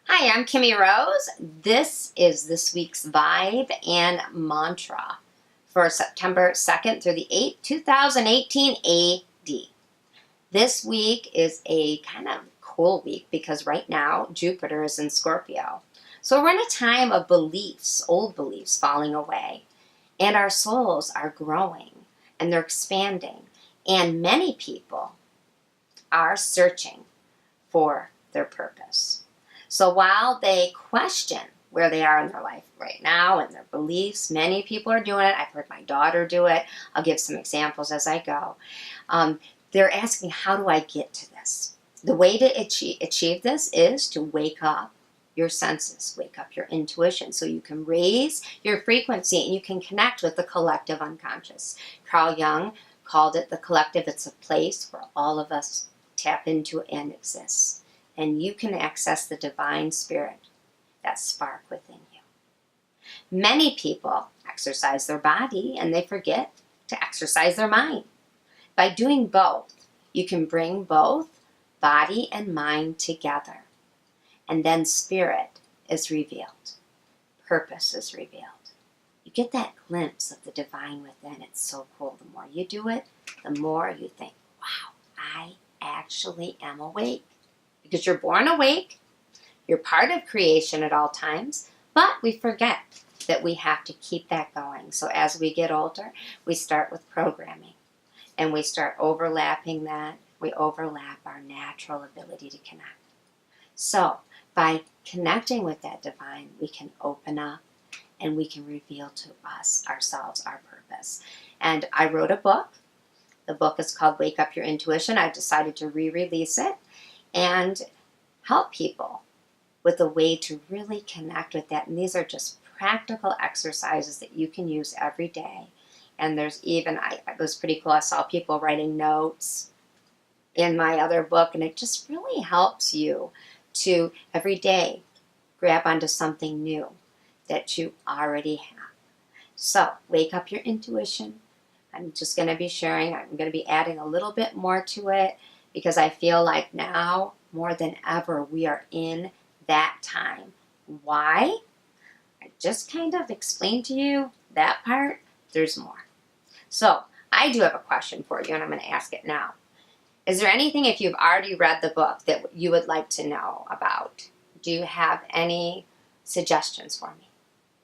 Hi, I'm Kimmie Rose. This is this week's vibe and mantra for September 2nd through the 8th, 2018 AD. This week is a kind of cool week because right now Jupiter is in Scorpio. So we're in a time of beliefs, old beliefs falling away, and our souls are growing and they're expanding. And many people are searching for their purpose. So while they question where they are in their life right now and their beliefs, many people are doing it. I've heard my daughter do it. I'll give some examples as I go. They're asking, how do I get to this? The way to achieve this is to wake up your senses, wake up your intuition so you can raise your frequency and you can connect with the collective unconscious. Carl Jung called it the collective. It's a place where all of us tap into and exist. And you can access the divine spirit, that spark within you. Many people exercise their body and they forget to exercise their mind. By doing both, you can bring both body and mind together. And then spirit is revealed. Purpose is revealed. You get that glimpse of the divine within. It's so cool. The more you do it, the more you think, wow, I actually am awake. Because you're born awake, you're part of creation at all times, but we forget that we have to keep that going. So as we get older, we start with programming, and we start overlapping that. We overlap our natural ability to connect. So by connecting with that divine, we can open up and we can reveal to us, ourselves, our purpose. And I wrote a book. The book is called Wake Up Your Intuition. I decided to re-release it and help people with a way to really connect with that. And these are just practical exercises that you can use every day. And there's even, it was pretty cool, I saw people writing notes in my other book, and it just really helps you to every day grab onto something new that you already have. So wake up your intuition. I'm just going to be sharing, I'm going to be adding a little bit more to it, because I feel like now, more than ever, we are in that time. Why? I just kind of explained to you that part. There's more. So, I do have a question for you, and I'm going to ask it now. Is there anything, if you've already read the book, that you would like to know about? Do you have any suggestions for me?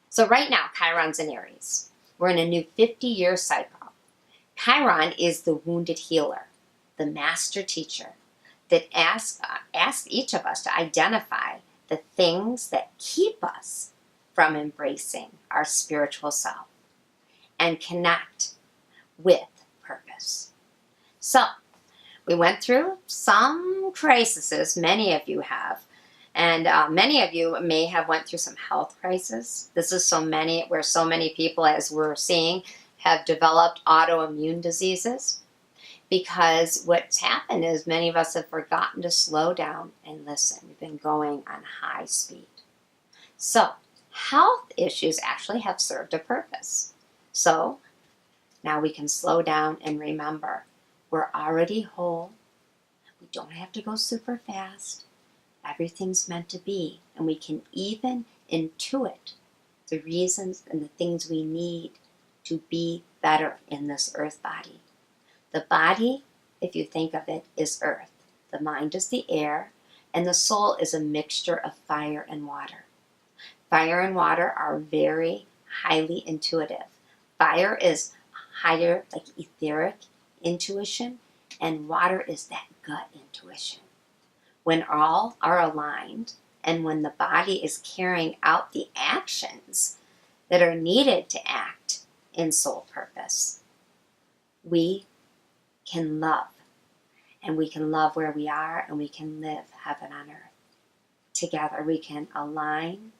So right now, Chiron's in Aries. We're in a new 50-year cycle. Chiron is the wounded healer, the master teacher that asks each of us to identify the things that keep us from embracing our spiritual self and connect with purpose. So, we went through some crises, many of you have, and many of you may have went through some health crisis. This is where so many people, as we're seeing, have developed autoimmune diseases. Because what's happened is many of us have forgotten to slow down and listen. We've been going on high speed. So, health issues actually have served a purpose. So, now we can slow down and remember, we're already whole. We don't have to go super fast. Everything's meant to be. And we can even intuit the reasons and the things we need to be better in this earth body. The body, if you think of it, is earth. The mind is the air, and the soul is a mixture of fire and water. Fire and water are very highly intuitive. Fire is higher, like etheric intuition, and water is that gut intuition. When all are aligned, and when the body is carrying out the actions that are needed to act in soul purpose, we can love. And we can love where we are, and we can live heaven on earth. Together we can align,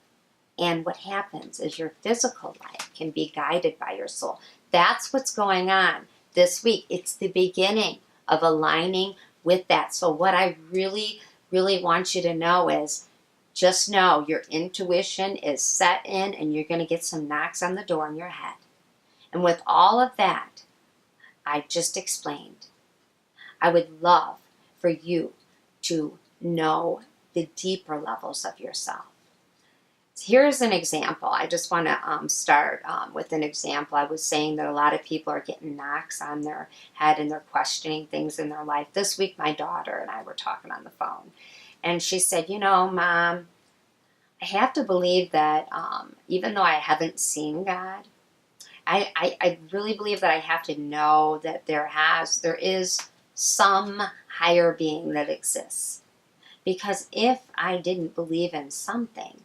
and what happens is your physical life can be guided by your soul. That's what's going on this week. It's the beginning of aligning with that. So what I really, really want you to know is, just know your intuition is set in, and you're going to get some knocks on the door in your head. And with all of that I just explained, I would love for you to know the deeper levels of yourself. Here's an example. I just want to start with an example. I was saying that a lot of people are getting knocks on their head and they're questioning things in their life. This week, my daughter and I were talking on the phone, and she said, you know, Mom, I have to believe that even though I haven't seen God, I really believe that I have to know that there is some higher being that exists. Because if I didn't believe in something,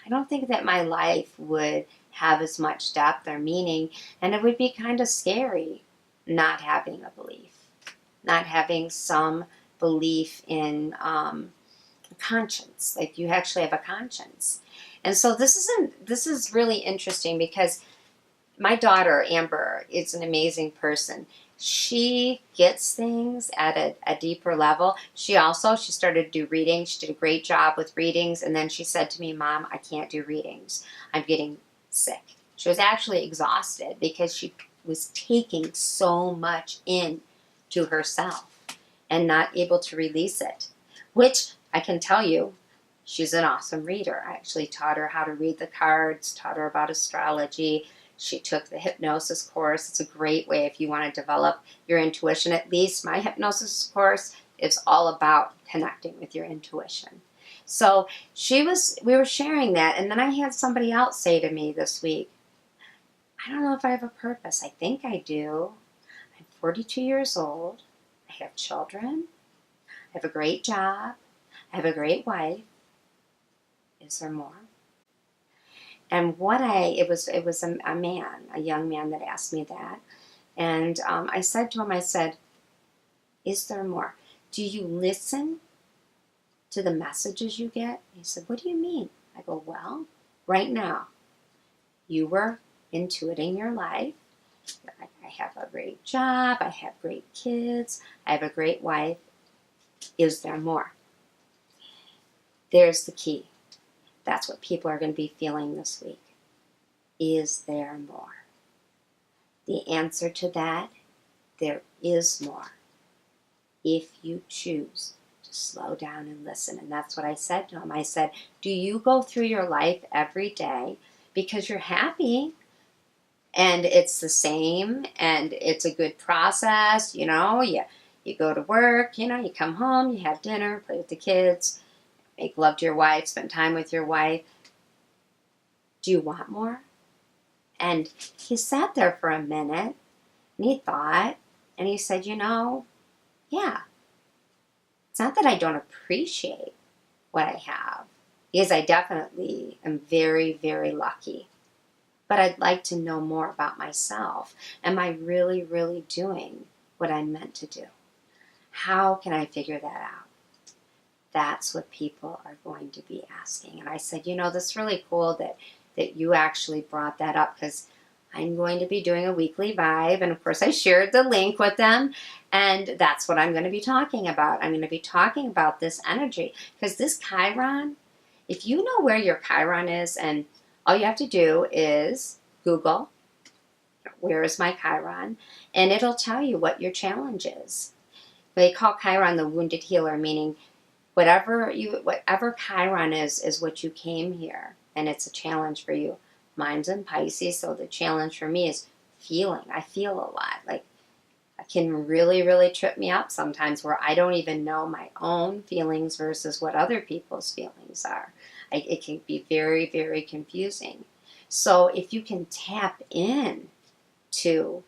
I don't think that my life would have as much depth or meaning, and it would be kind of scary not having a belief, not having some belief in conscience, like you actually have a conscience. And so this is really interesting because my daughter, Amber, is an amazing person. She gets things at a deeper level. She started to do readings. She did a great job with readings. And then she said to me, Mom, I can't do readings. I'm getting sick. She was actually exhausted because she was taking so much in to herself and not able to release it, which I can tell you, she's an awesome reader. I actually taught her how to read the cards, taught her about astrology. She took the hypnosis course. It's a great way if you want to develop your intuition. At least my hypnosis course is all about connecting with your intuition. So we were sharing that, and then I had somebody else say to me this week, I don't know if I have a purpose. I think I do. I'm 42 years old. I have children. I have a great job. I have a great wife. Is there more? And it was a man, a young man that asked me that. And I said to him, I said, is there more? Do you listen to the messages you get? He said, what do you mean? I go, well, right now, you were intuiting your life. I have a great job. I have great kids. I have a great wife. Is there more? There's the key. That's what people are going to be feeling this week. Is there more? The answer to that, there is more. If you choose to slow down and listen. And that's what I said to him. I said, do you go through your life every day because you're happy and it's the same and it's a good process, you go to work, you come home, you have dinner, play with the kids, make love to your wife, spend time with your wife. Do you want more? And he sat there for a minute, and he thought, and he said, yeah. It's not that I don't appreciate what I have, because I definitely am very, very lucky. But I'd like to know more about myself. Am I really, really doing what I'm meant to do? How can I figure that out? That's what people are going to be asking. And I said, this is really cool that you actually brought that up, because I'm going to be doing a weekly vibe. And of course, I shared the link with them. And that's what I'm going to be talking about. I'm going to be talking about this energy. Because this Chiron, if you know where your Chiron is, and all you have to do is Google, where is my Chiron? And it'll tell you what your challenge is. They call Chiron the wounded healer, meaning whatever Chiron is what you came here, and it's a challenge for you. Mine's in Pisces, so the challenge for me is feeling. I feel a lot. Like, it can really, really trip me up sometimes where I don't even know my own feelings versus what other people's feelings are. It can be very, very confusing. So if you can tap in to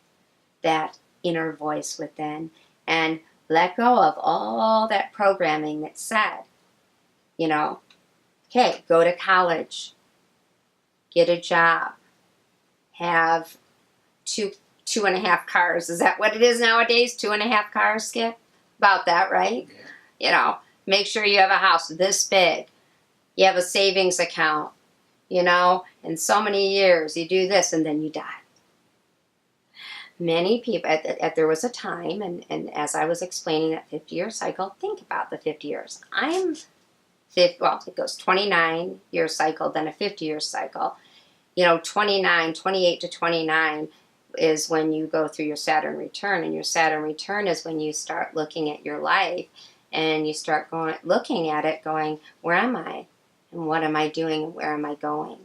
that inner voice within and let go of all that programming that said, okay, go to college, get a job, have two and a half cars. Is that what it is nowadays? 2.5 cars, Skip? About that, right? Yeah. Make sure you have a house this big. You have a savings account, in so many years you do this and then you die. Many people, there was a time, and as I was explaining that 50-year cycle, think about the 50 years. It goes 29-year cycle, then a 50-year cycle. 28 to 29 is when you go through your Saturn return, and your Saturn return is when you start looking at your life and you start looking at it going, where am I? And what am I doing? And where am I going?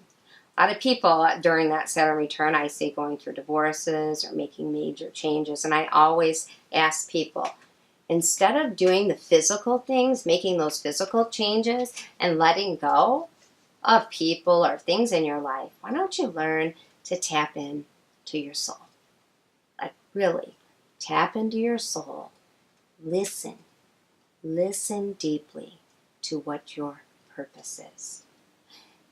A lot of people during that Saturn return, I see going through divorces or making major changes. And I always ask people, instead of doing the physical things, making those physical changes and letting go of people or things in your life, why don't you learn to tap in to your soul? Like really, tap into your soul. Listen. Listen deeply to what your purpose is.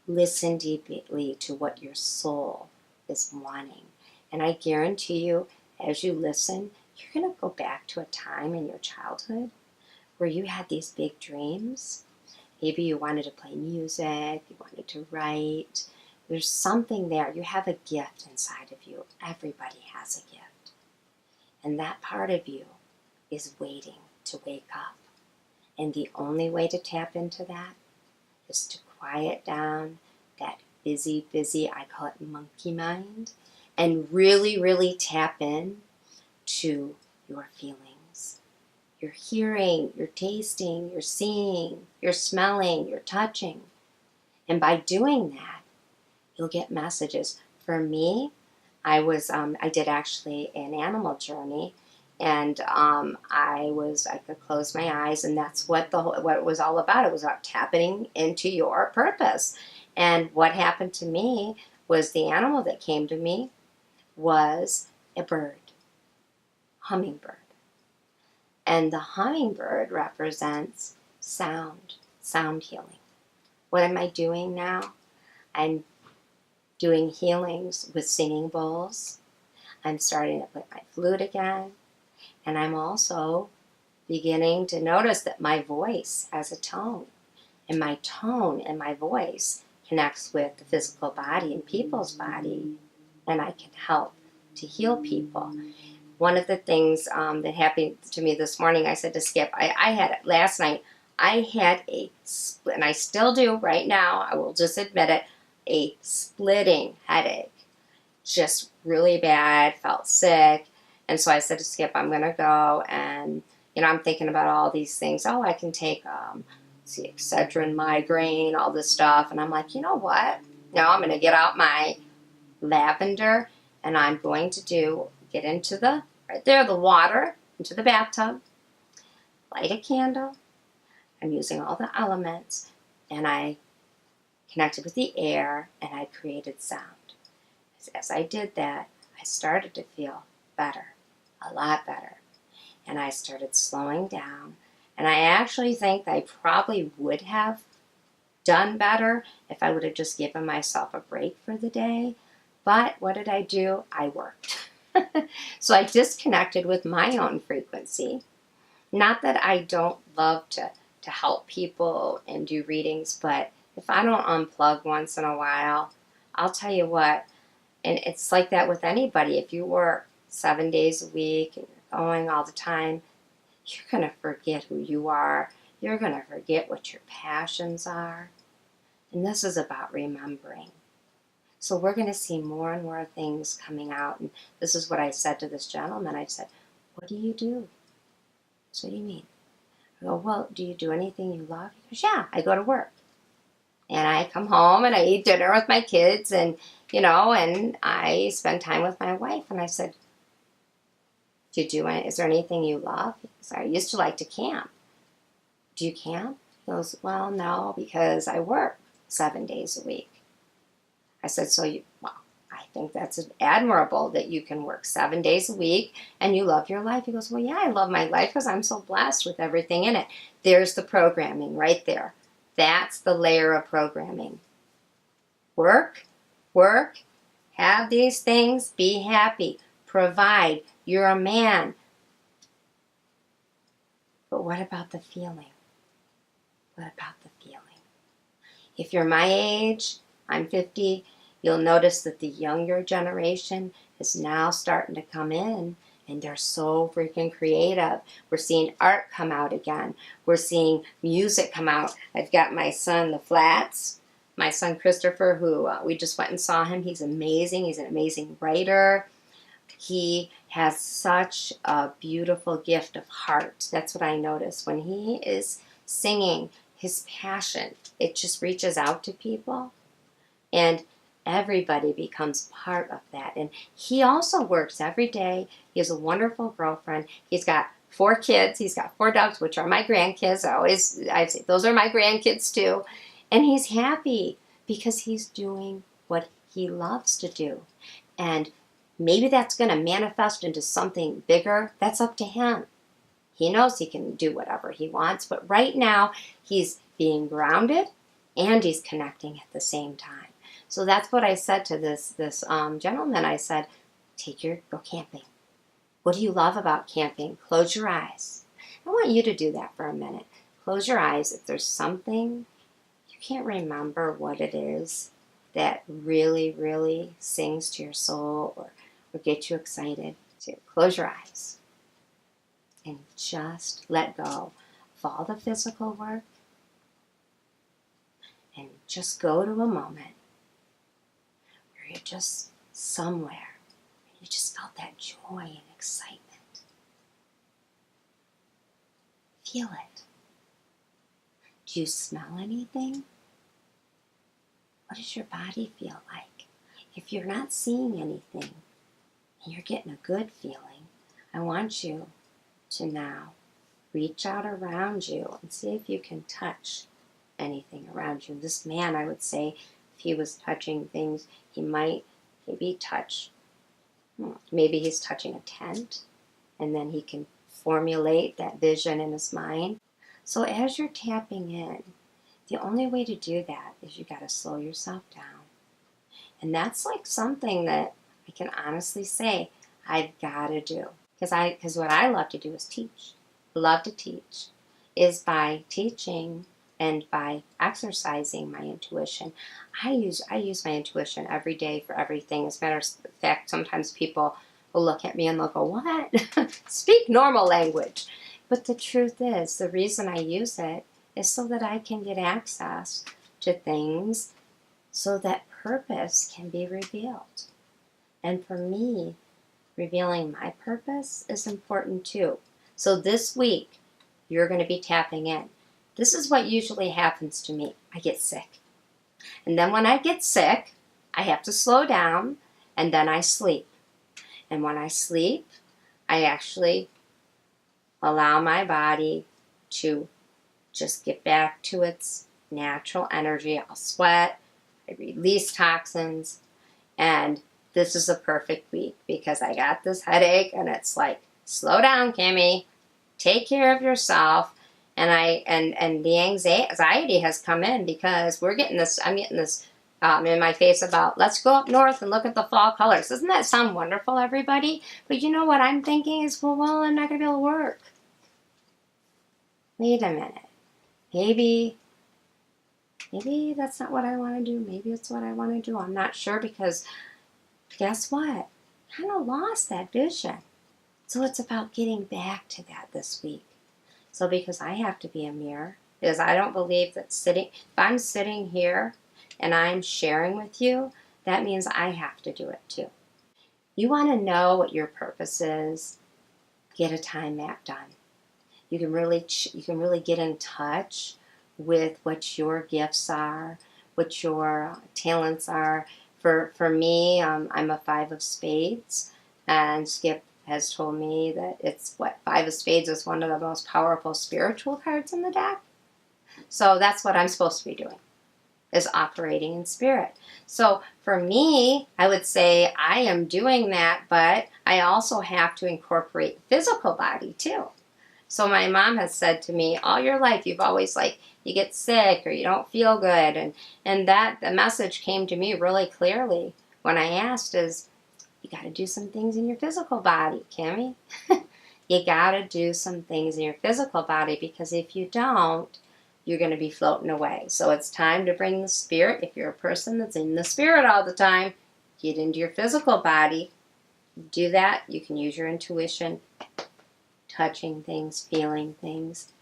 Listen deeply to what your soul is wanting. And I guarantee you, as you listen, you're going to go back to a time in your childhood where you had these big dreams. Maybe you wanted to play music, you wanted to write. There's something there. You have a gift inside of you. Everybody has a gift. And that part of you is waiting to wake up. And the only way to tap into that is to quiet down that busy, I call it monkey mind, and really, really tap in to your feelings. You're hearing, you're tasting, you're seeing, you're smelling, you're touching. And by doing that, you'll get messages. For me, I did actually an animal journey, and I could close my eyes, and that's what it was all about. It was about tapping into your purpose. And what happened to me was the animal that came to me was a bird, hummingbird. And the hummingbird represents sound healing. What am I doing now? I'm doing healings with singing bowls. I'm starting to play my flute again. And I'm also beginning to notice that my voice has a tone. And my tone and my voice connects with the physical body and people's body. And I can help to heal people. One of the things that happened to me this morning, I said to Skip, I had it last night. I had and I still do right now, I will just admit it, a splitting headache. Just really bad, felt sick. And so I said to Skip, I'm going to go, and, I'm thinking about all these things. Oh, I can take, Excedrin, migraine, all this stuff. And I'm like, you know what? Now I'm going to get out my lavender, and I'm going to get into the water, into the bathtub, light a candle. I'm using all the elements, and I connected with the air, and I created sound. As I did that, I started to feel better. A lot better. And I started slowing down. And I actually think I probably would have done better if I would have just given myself a break for the day. But what did I do? I worked. So I disconnected with my own frequency. Not that I don't love to help people and do readings, but if I don't unplug once in a while, I'll tell you what, and it's like that with anybody. If you work 7 days a week and you're going all the time, you're going to forget who you are. You're going to forget what your passions are. And this is about remembering. So we're going to see more and more things coming out. And this is what I said to this gentleman. I said, what do you do? So what do you mean? I go, well, do you do anything you love? He goes, yeah, I go to work. And I come home and I eat dinner with my kids and, and I spend time with my wife. And I said, is there anything you love? Because I used to like to camp. Do you camp? He goes, well, no, because I work 7 days a week. I said, I think that's admirable that you can work 7 days a week and you love your life. He goes, well, yeah, I love my life because I'm so blessed with everything in it. There's the programming right there. That's the layer of programming. Work, have these things, be happy, provide. You're a man. But what about the feeling? What about the feeling? If you're my age, I'm 50, you'll notice that the younger generation is now starting to come in, and they're so freaking creative. We're seeing art come out again. We're seeing music come out. I've got my son, the Flats, my son Christopher, who we just went and saw him. He's amazing. He's an amazing writer. He has such a beautiful gift of heart. That's what I notice. When he is singing, his passion, it just reaches out to people, and everybody becomes part of that. And he also works every day. He has a wonderful girlfriend. He's got 4 kids. He's got 4 dogs, which are my grandkids. I say those are my grandkids too. And he's happy because he's doing what he loves to do. And maybe that's going to manifest into something bigger. That's up to him. He knows he can do whatever he wants, but right now he's being grounded and he's connecting at the same time. So that's what I said to this gentleman. I said, go camping. What do you love about camping? Close your eyes. I want you to do that for a minute. Close your eyes. If there's something you can't remember what it is that really, really sings to your soul or gets you excited, so close your eyes and just let go of all the physical work and just go to a moment where you're just somewhere and you just felt that joy and excitement. Feel it. Do you smell anything? What does your body feel like? If you're not seeing anything and you're getting a good feeling, I want you to now reach out around you and see if you can touch anything around you. This man, I would say, if he was touching things, he might maybe touch, maybe he's touching a tent, and then he can formulate that vision in his mind. So as you're tapping in, the only way to do that is you got to slow yourself down. And that's like something that I can honestly say I've got to do. Because what I love to do is teach. Love to teach is by teaching and by exercising my intuition. I use my intuition every day for everything. As a matter of fact, sometimes people will look at me and they'll go, "What? Speak normal language." But the truth is, the reason I use it is so that I can get access to things so that purpose can be revealed. And for me, revealing my purpose is important too. So this week, you're going to be tapping in. This is what usually happens to me. I get sick. And then when I get sick, I have to slow down, and then I sleep. And when I sleep, I actually allow my body to just get back to its natural energy. I'll sweat, I release toxins, and this is a perfect week because I got this headache and it's like, slow down, Kimmie, take care of yourself. And the anxiety has come in because I'm getting this in my face about, let's go up north and look at the fall colors. Doesn't that sound wonderful, everybody? But you know what I'm thinking is, well, I'm not going to be able to work. Wait a minute. Maybe that's not what I want to do. Maybe it's what I want to do. I'm not sure because guess what? I kind of lost that vision. So it's about getting back to that this week. So because I have to be a mirror, because I don't believe that if I'm sitting here and I'm sharing with you, that means I have to do it too. You want to know what your purpose is? Get a time map done. You can really get in touch with what your gifts are, what your talents are. For me, I'm a 5 of spades, and Skip has told me that it's 5 of spades is one of the most powerful spiritual cards in the deck. So that's what I'm supposed to be doing, is operating in spirit. So for me, I would say I am doing that, but I also have to incorporate physical body too. So my mom has said to me, all your life you've always you get sick or you don't feel good. And that the message came to me really clearly when I asked is, you got to do some things in your physical body, Kimmie. You got to do some things in your physical body because if you don't, you're going to be floating away. So it's time to bring the spirit. If you're a person that's in the spirit all the time, get into your physical body. Do that. You can use your intuition, touching things, feeling things.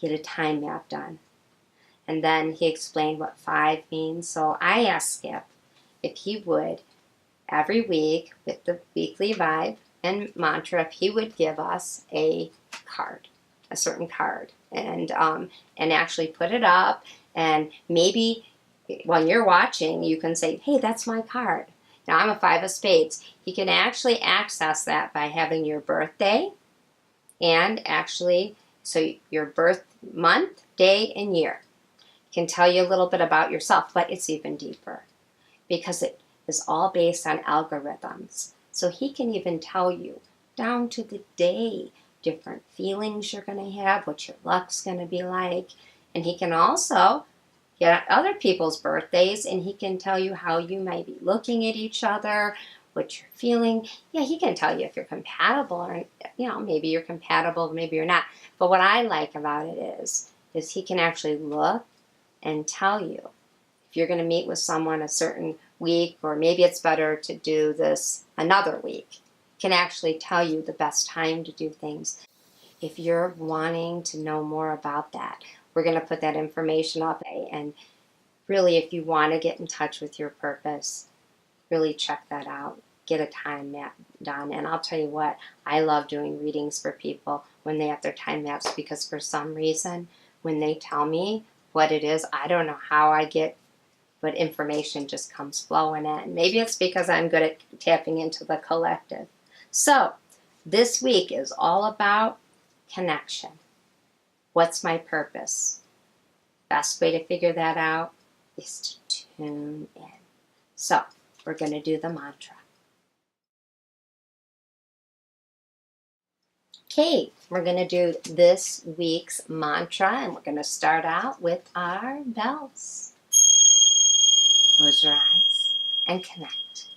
Get a time map done. And then he explained what 5 means. So I asked Skip if he would, every week with the weekly vibe in mantra if he would give us a card, a certain card, and actually put it up, and maybe when you're watching, you can say, hey, that's my card. Now, I'm a 5 of spades. He can actually access that by having your birthday and actually, so your birth month, day, and year. Can tell you a little bit about yourself, but it's even deeper because it is all based on algorithms. So he can even tell you down to the day different feelings you're going to have, what your luck's going to be like. And he can also get other people's birthdays, and he can tell you how you might be looking at each other, what you're feeling. Yeah, he can tell you if you're compatible, or maybe you're compatible, maybe you're not. But what I like about it is he can actually look and tell you if you're going to meet with someone a certain week, or maybe it's better to do this another week. Can actually tell you the best time to do things. If you're wanting to know more about that, we're going to put that information up. And really, if you want to get in touch with your purpose, really check that out. Get a time map done. And I'll tell you what, I love doing readings for people when they have their time maps, because for some reason, when they tell me what it is, I don't know how I get, but information just comes flowing in. Maybe it's because I'm good at tapping into the collective. So this week is all about connection. What's my purpose? Best way to figure that out is to tune in. So we're going to do the mantra. Okay, we're going to do this week's mantra, and we're going to start out with our bells. Close your eyes and connect.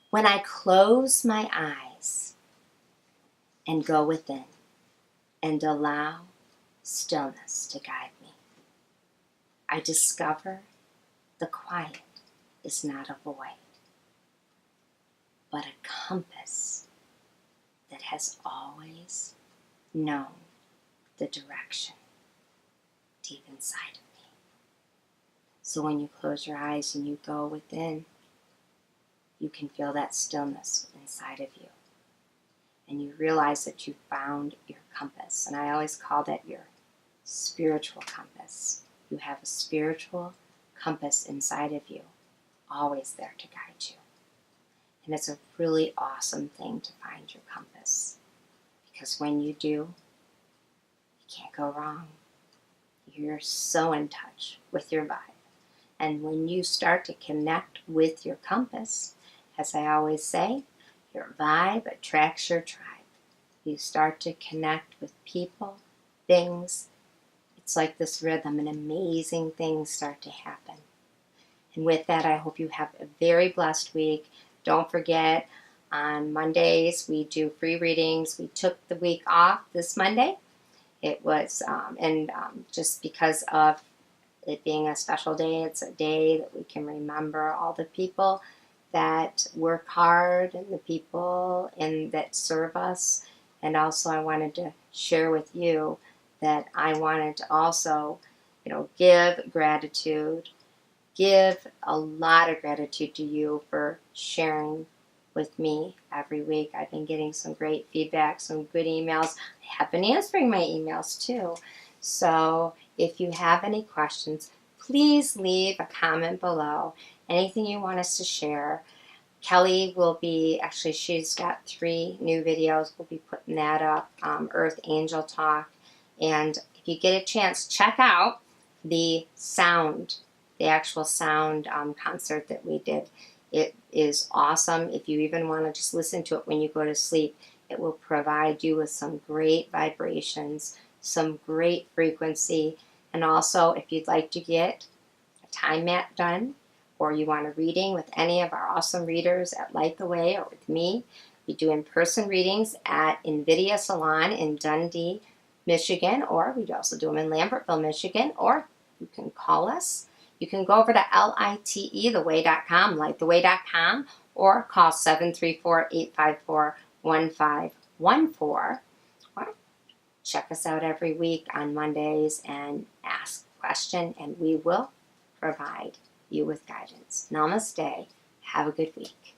When I close my eyes and go within and allow stillness to guide me, I discover the quiet is not a void, but a compass that has always known the direction deep inside of me. So when you close your eyes and you go within, you can feel that stillness inside of you. And you realize that you found your compass. And I always call that your spiritual compass. You have a spiritual compass inside of you, always there to guide you. And it's a really awesome thing to find your compass, because when you do, you can't go wrong. You're so in touch with your vibe. And when you start to connect with your compass, as I always say, your vibe attracts your tribe. You start to connect with people, things. It's like this rhythm, and amazing things start to happen. And with that, I hope you have a very blessed week. Don't forget, on Mondays, we do free readings. We took the week off this Monday. It was, just because of it being a special day, it's a day that we can remember all the people that work hard and the people that serve us. And also I wanted to share with you that I wanted to also, give gratitude, give a lot of gratitude to you for sharing with me every week. I've been getting some great feedback, some good emails. I have been answering my emails too. So if you have any questions, please leave a comment below. Anything you want us to share. Kelly will be, actually she's got 3 new videos. We'll be putting that up, Earth Angel Talk. And if you get a chance, check out the actual sound concert that we did. It is awesome. If you even want to just listen to it when you go to sleep, it will provide you with some great vibrations, some great frequency. And also, if you'd like to get a time map done, or you want a reading with any of our awesome readers at Light the Way or with me, we do in-person readings at NVIDIA Salon in Dundee, Michigan, or we also do them in Lambertville, Michigan, or you can call us. You can go over to litetheway.com, litetheway.com, or call 734-854-1514, or check us out every week on Mondays and ask a question, and we will provide you with guidance. Namaste. Have a good week.